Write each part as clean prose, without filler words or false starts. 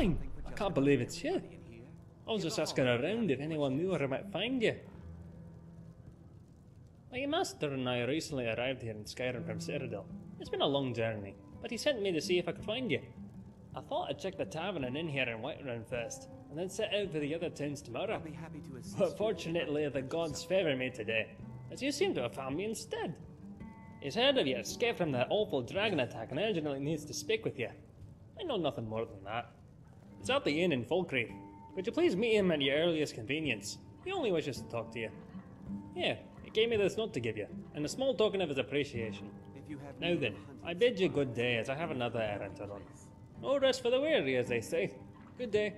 Helgen! I can't believe it's you. I was just asking around if anyone knew where I might find you. My master and I recently arrived here in Skyrim from Citadel. It's been a long journey, but he sent me to see if I could find you. I thought I'd check the tavern and inn here in Whiterun first, and then set out for the other towns tomorrow. But fortunately, the gods favour me today, as you seem to have found me instead. He's heard of your escape from that awful dragon attack and urgently needs to speak with you. I know nothing more than that. He's at the inn in Falkreath. Could you please meet him at your earliest convenience? He only wishes to talk to you. Here, he gave me this note to give you, and a small token of his appreciation. Now then, I bid you good day as I have another errand to run. No rest for the weary, as they say. Good day.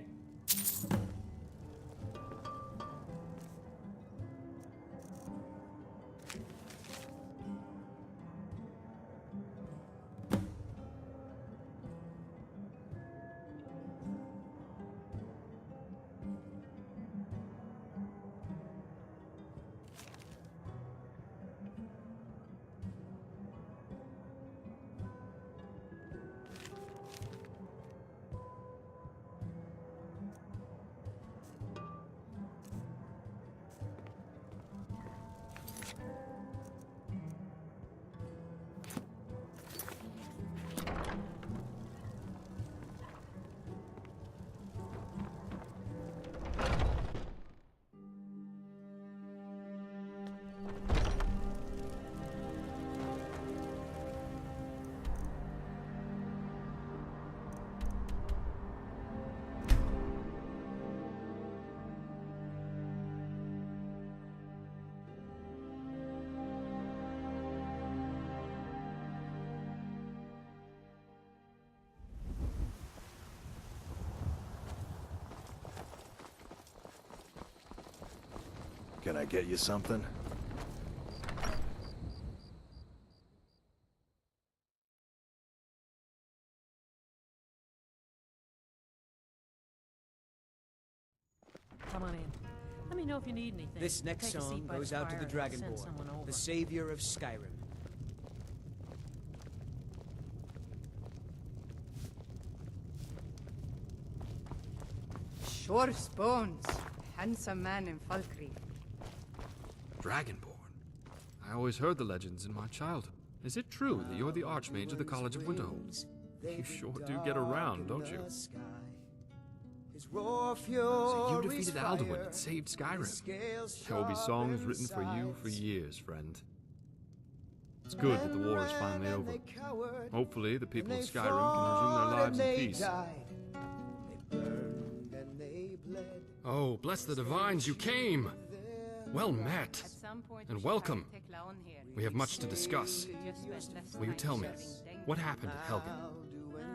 Can I get you something? Come on in. Let me know if you need anything. This next song goes out to the Dragonborn, the savior of Skyrim. Sure Bones, handsome man in Falkreath. Dragonborn? I always heard the legends in my childhood. Is it true that you're the Archmage of the College of Winterhold? You sure do get around, don't you? So you defeated Alduin and saved Skyrim. There will be songs written for you for years, friend. It's good that the war is finally over. Hopefully the people of Skyrim can resume their lives in peace. Oh, bless the divines, you came! Well met, and welcome. We have much to discuss. Will you tell me, what happened at Helgen?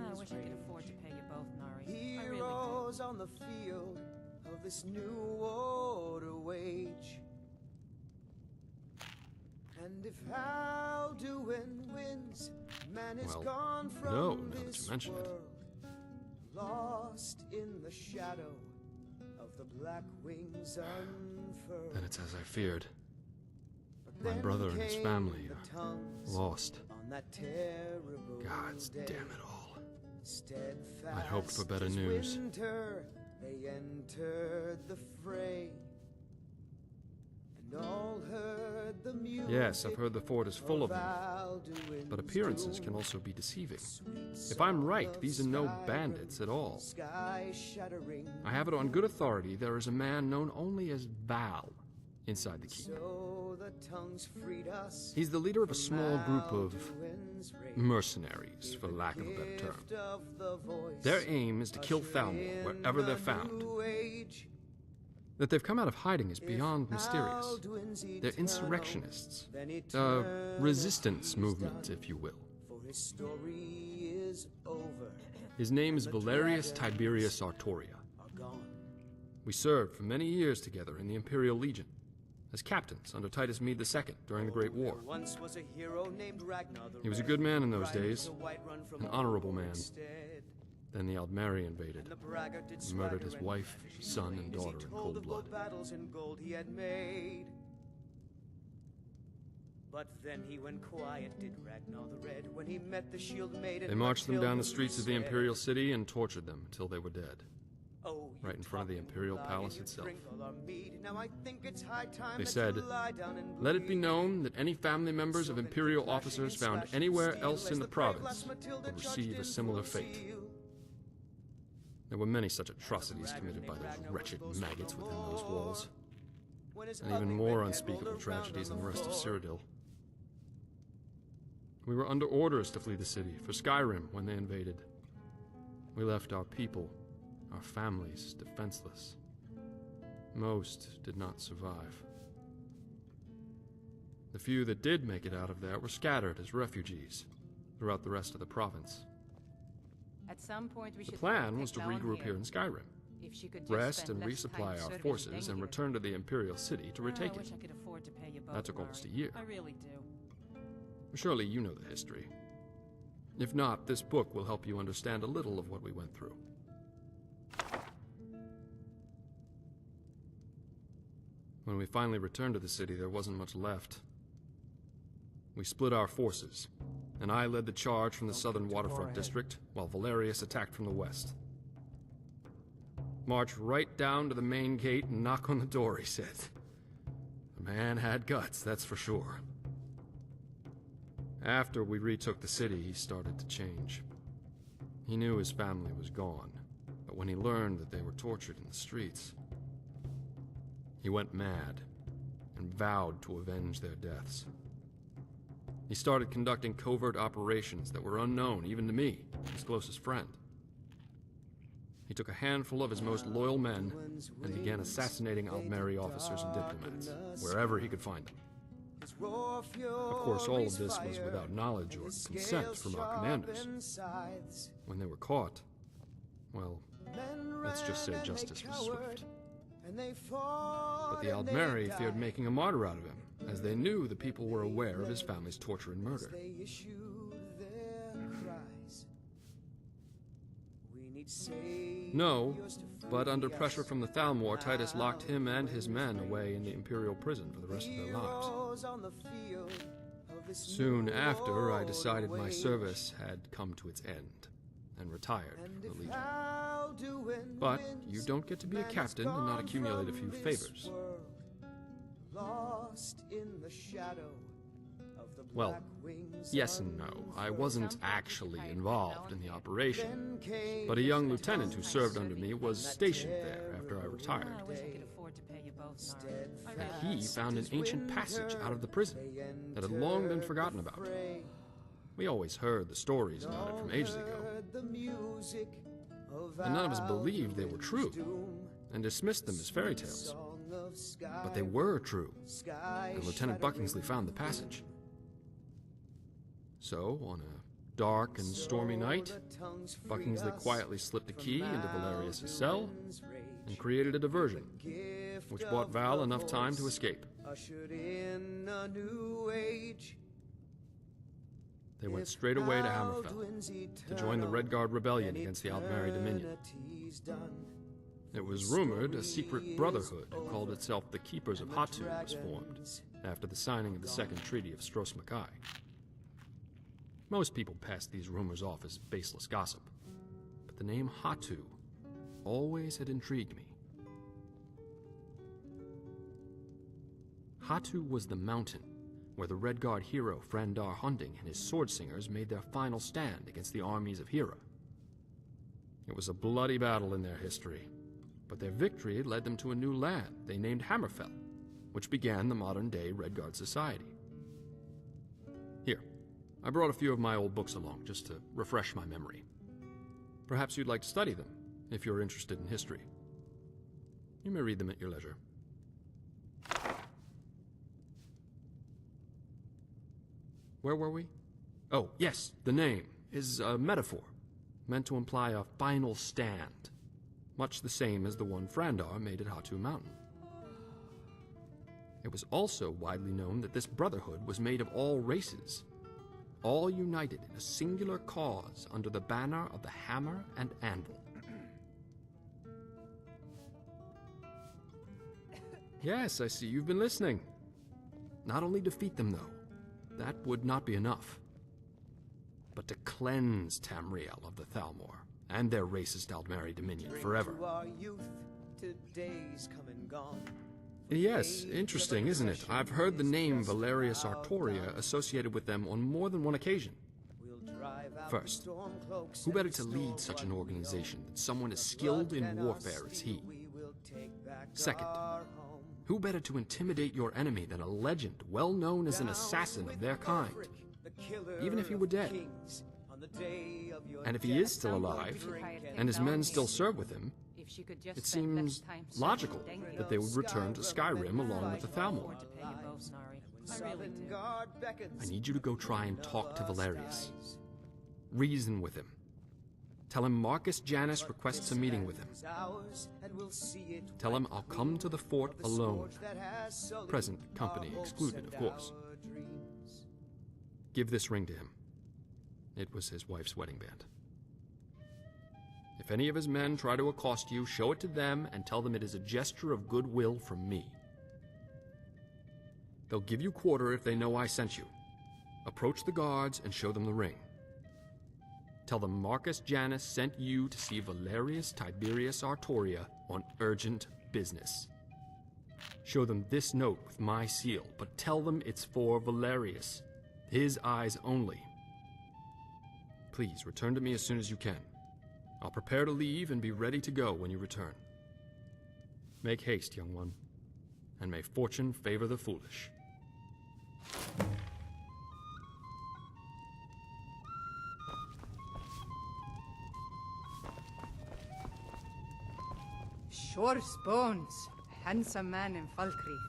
I wish I could afford to pay you both, Nari. I really do. On the field of this new order wage. And if Alduin wins, man is gone from no, now that this you mention it. world, lost in the shadow of the black wings unfurled. Then it's as I feared. My brother and his family are lost. Gods damn it all. I'd hoped for better news. Winter, they entered the fray, and all heard the music. Yes, I've heard the fort is full of them, but appearances can also be deceiving. If I'm right, these are no bandits at all. I have it on good authority there is a man known only as Val inside the keep. He's the leader of a small group of mercenaries, for lack of a better term. Their aim is to kill Thalmor wherever they're found. That they've come out of hiding is beyond mysterious. They're insurrectionists. A resistance movement, if you will. His name is Valerius Tiberius Artoria. We served for many years together in the Imperial Legion, as captains under Titus Mede II during the Great War. He was a good man in those days, an honorable man. Then the Aldmeri invaded, and murdered his wife, son, and daughter in cold blood. But then he went quiet, did Ragnar the Red, when he met the shield maiden. They marched them down the Matilda streets of the said, Imperial City and tortured them until they were dead. "Oh, you right in front of the talking Imperial lie, Palace and you itself. drink all our mead. Now I think it's high time They that said, you lie down and "Let it be bleed." known that any family members of So Imperial many officers flashing and found slashing anywhere steel else as in the the brave province lass Matilda will judged receive a in similar full fate." seal. There were many such atrocities committed by those wretched maggots within those walls, When his and even ugly more red head unspeakable rolled around tragedies on than the rest of floor. Cyrodiil. We were under orders to flee the city for Skyrim when they invaded. We left our people, our families, defenseless. Most did not survive. The few that did make it out of there were scattered as refugees throughout the rest of the province. At some point we The should plan was take to down regroup here in Skyrim, If she could just rest spend and less time resupply our serving forces, and Dengier. return to the Imperial City to retake I wish it. I could afford to pay you both. That took almost a Murray. year. I really do. Surely you know the history. If not, this book will help you understand a little of what we went through. When we finally returned to the city, there wasn't much left. We split our forces, and I led the charge from the southern waterfront district, while Valerius attacked from the west. March right down to the main gate and knock on the door, he said. The man had guts, that's for sure. After we retook the city, he started to change. He knew his family was gone, but when he learned that they were tortured in the streets, he went mad and vowed to avenge their deaths. He started conducting covert operations that were unknown even to me, his closest friend. He took a handful of his most loyal men and began assassinating Aldmeri officers and diplomats, wherever he could find them. Of course, all of this was without knowledge or consent from our commanders. When they were caught, well, let's just say justice was swift. But the Aldmeri feared making a martyr out of him, as they knew the people were aware of his family's torture and murder. No, but under pressure from the Thalmor, Titus locked him and his men away in the Imperial prison for the rest of their lives. Soon after, I decided my service had come to its end, and retired from the Legion. But you don't get to be a captain and not accumulate a few favors. Well, yes and no. I wasn't actually involved in the operation, but a young lieutenant who served under me was stationed there after I retired. I wish I could afford to pay you both, Murray. I really And he found an ancient passage out of the prison that had long been forgotten about. We always heard the stories about it from ages ago, and none of us believed they were true, and dismissed them as fairy tales. But they were true, and Lieutenant Buckingsley found the passage. So, on a dark and stormy night, Buckingsley quietly slipped a key into Valerius' cell and created a diversion, which bought Val enough time to escape. They went straight away to Hammerfell to join the Redguard rebellion against the Aldmeri Dominion. It was rumored a secret brotherhood who called itself the Keepers of Hatu was formed after the signing of the Second Treaty of Stros Mackay. Most people passed these rumors off as baseless gossip, but the name Hatu always had intrigued me. Hatu was the mountain where the Redguard hero Frandar Hunding and his swordsingers made their final stand against the armies of Hera. It was a bloody battle in their history, but their victory led them to a new land they named Hammerfell, which began the modern-day Redguard society. Here, I brought a few of my old books along just to refresh my memory. Perhaps you'd like to study them, if you're interested in history. You may read them at your leisure. Where were we? Oh, yes, the name is a metaphor, meant to imply a final stand, much the same as the one Frandar made at Hatu Mountain. It was also widely known that this brotherhood was made of all races, all united in a singular cause under the banner of the hammer and anvil. Yes, I see you've been listening. Not only defeat them, though, that would not be enough. But to cleanse Tamriel of the Thalmor and their racist Aldmeri dominion forever. To our youth, to days come and gone. Yes, interesting, isn't it? I've heard the name Valerius Artoria associated with them on more than one occasion. We'll drive out First, the stormcloaks who and better the to lead such an organization than someone as skilled in warfare as he? we will take back Second, our home. who better to intimidate your enemy than a legend well known as an assassin of their kind? The killer Even if he were dead. of kings, on the day of your And if he death, is still alive, Drink and his men still serve with him, If she could just it spend less seems time logical serving that they would return to Skyrim along with the Thalmor. To pay you both, Nari. I really Southern do. guard beckons I need you to go try and talk to the Valerius. skies. Reason with him. Tell him Marcus Janus requests a meeting with him. Is ours, and we'll see it Tell him I'll come to the fort the alone. scourge that has sullied Present company our hopes excluded, and of course. our dreams. Give this ring to him. It was his wife's wedding band. If any of his men try to accost you, show it to them and tell them it is a gesture of goodwill from me. They'll give you quarter if they know I sent you. Approach the guards and show them the ring. Tell them Marcus Janus sent you to see Valerius Tiberius Artoria on urgent business. Show them this note with my seal, but tell them it's for Valerius. His eyes only. Please return to me as soon as you can. I'll prepare to leave and be ready to go when you return. Make haste, young one, and may fortune favor the foolish. Shor's bones. Handsome man in Falkreath.